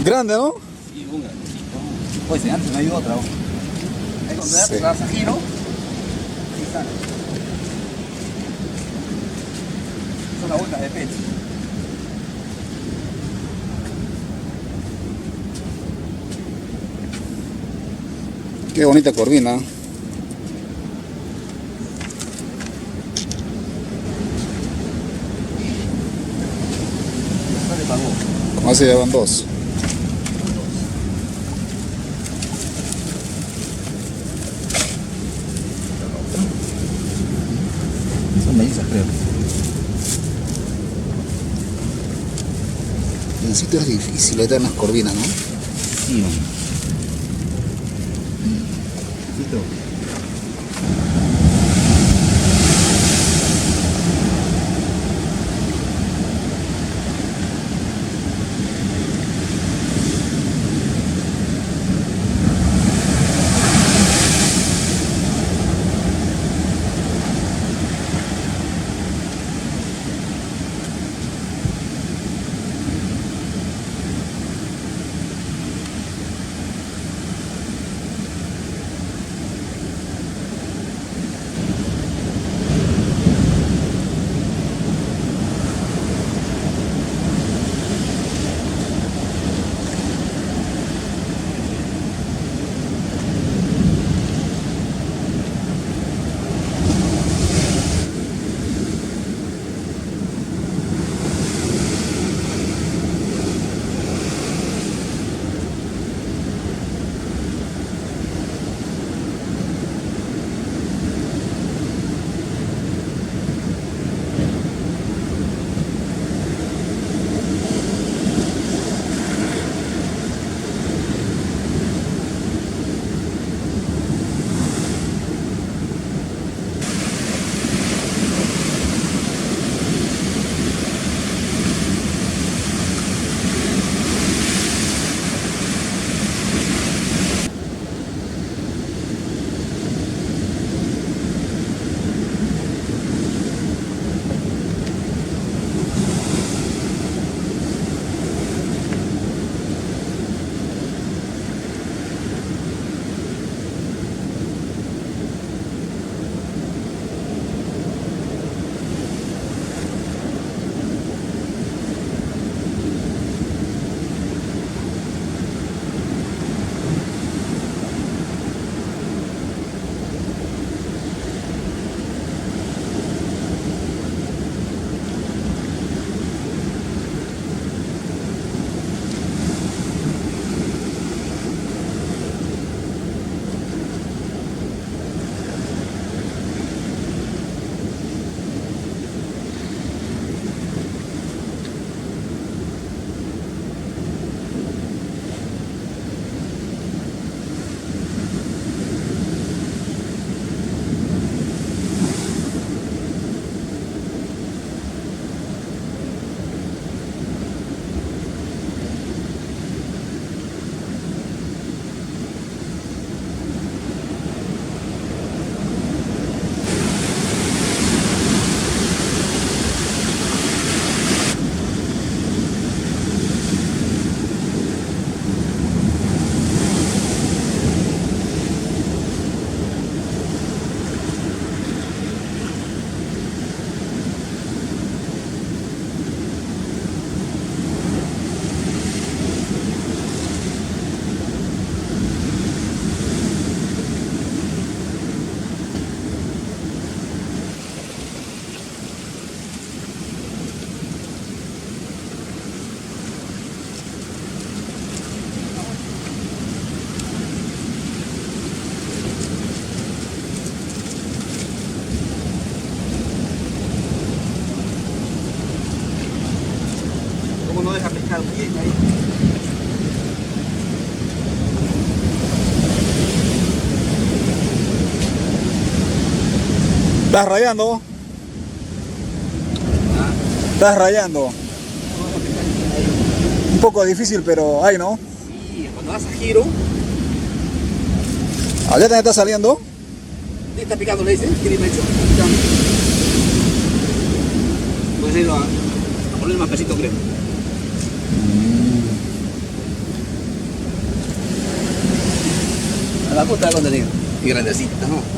Grande, ¿no? Sí, un grandecito. Pues antes no hay otra. Ahí cuando Sí. das a giro, ahí está. Son las vueltas de pecho. Qué bonita corvina. No le pagó. Como se llevan dos. Son mellizas, creo. En sitio es difícil estar en las corvinas, ¿no? Sí, hombre. Listo. ¿Cómo no deja pescar bien ahí? ¿Estás rayando? Ah, ¿Estás rayando? no deja pescar bien ahí. Un poco difícil, pero hay, ¿no? Sí, cuando das a giro, Allá también está saliendo. está picando, le dice, ¿qué le he hecho? Puedes ir a poner más pesito, creo. Me gusta el contenido. Y grandecito, ¿no?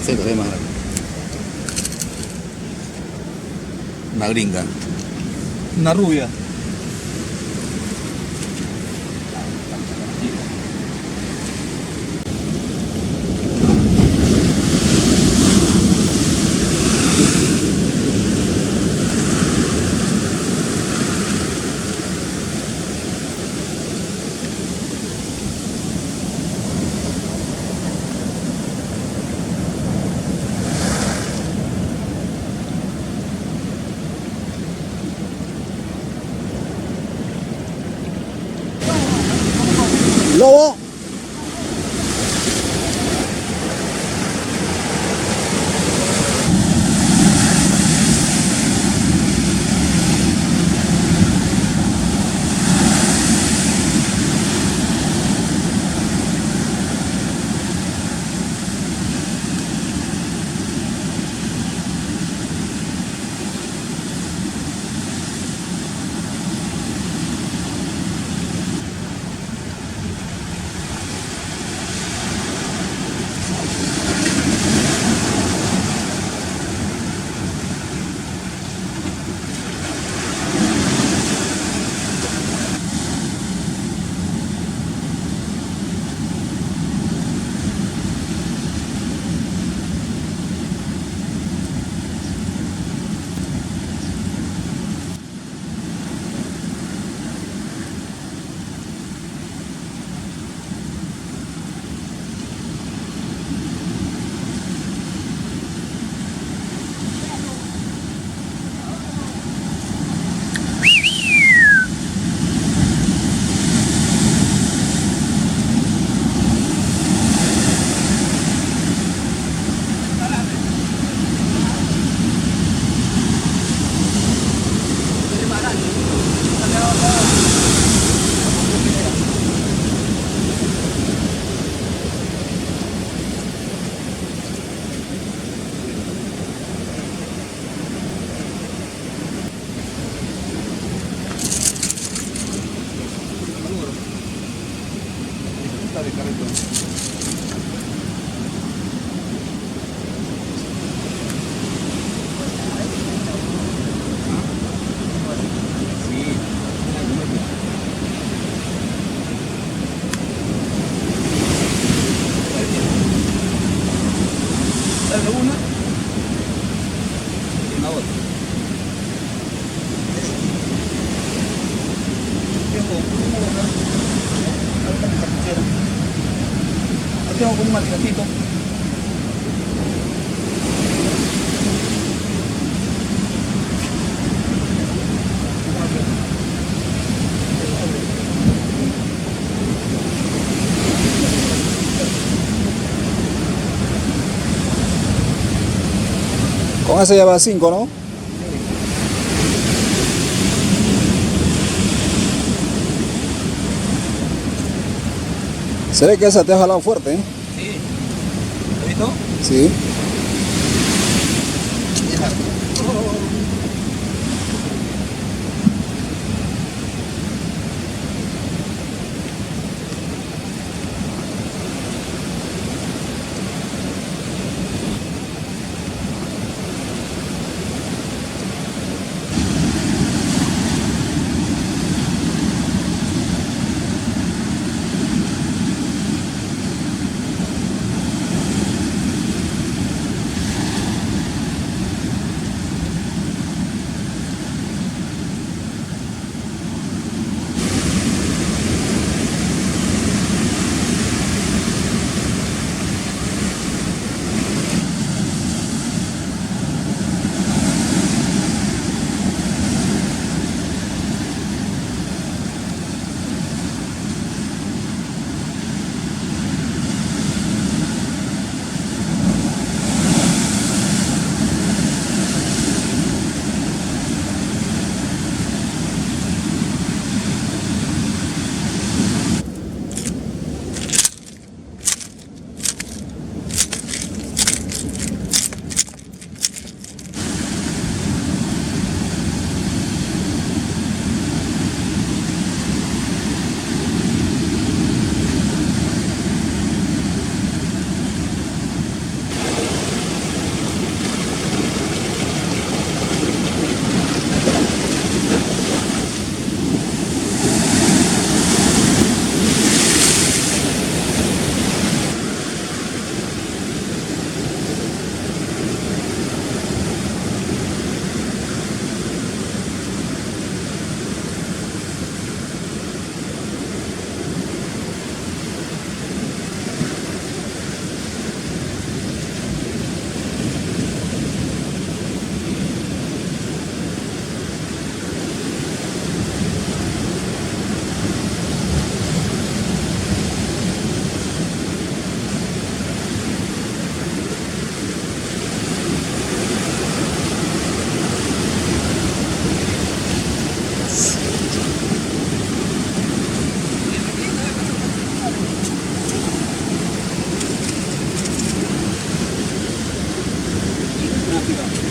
Sí, todavía más grande. Una gringa. Una rubia. Lobo. Dale una y la otra. Aquí hago con un maticatito. Con ese lleva 5, ¿no? Se ve que esa te ha jalado fuerte, ¿eh? Sí. ¿Has visto? Sí.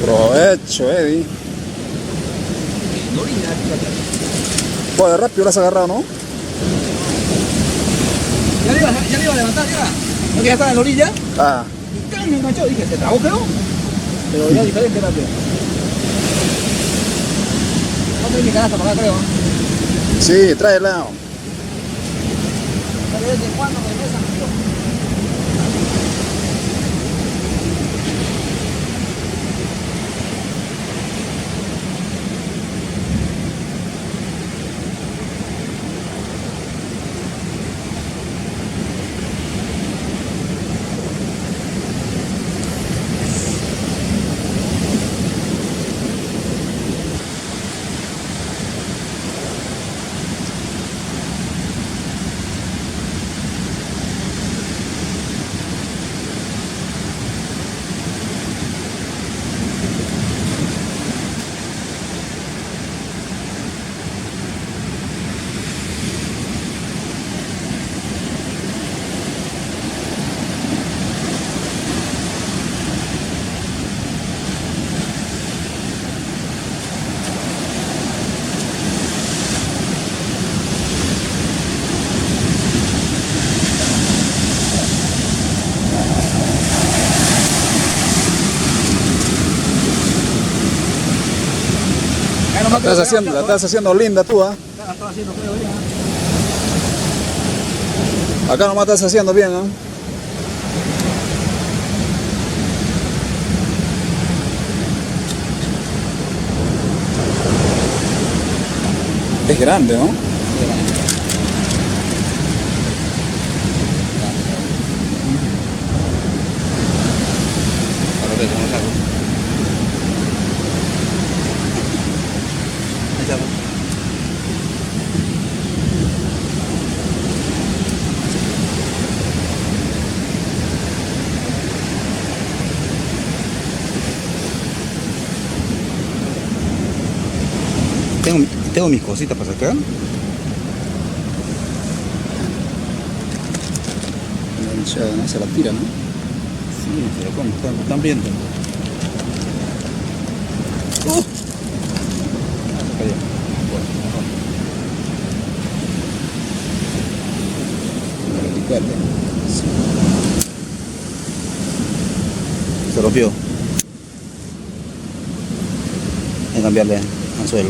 Provecho, Eddie. Pues rápido lo has agarrado, ¿no? Ya le iba a levantar, ya. No, que ya estaba en la orilla. Ah, Y ¡cam! Me enganchó. Dije, ¿se trabó, creo? Pero ya diferente, rápido. No tengo mi canasta para acá, creo. sí, tráela. ¿Desde cuándo regresan, tío? La estás haciendo linda tú, ¿ah? Estaba haciendo feo ya. Acá nomás estás haciendo bien, ¿ah? Es grande, ¿no? Ahora ve cómo lo saco. Ahí está. Tengo mis cositas para sacar. ¿No? Se la tira, ¿no? Sí, pero ¿cómo? Están viendo. Se rompió. Hay que cambiarle anzuelo.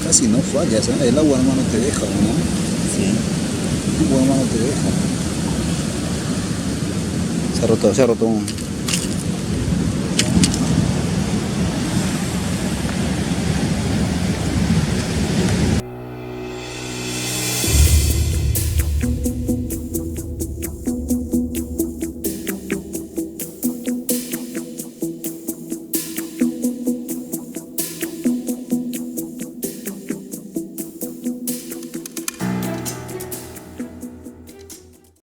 Casi no fallas, ¿eh? El agua nomás no te deja, ¿no? Sí. El agua nomás no te deja. Se ha roto un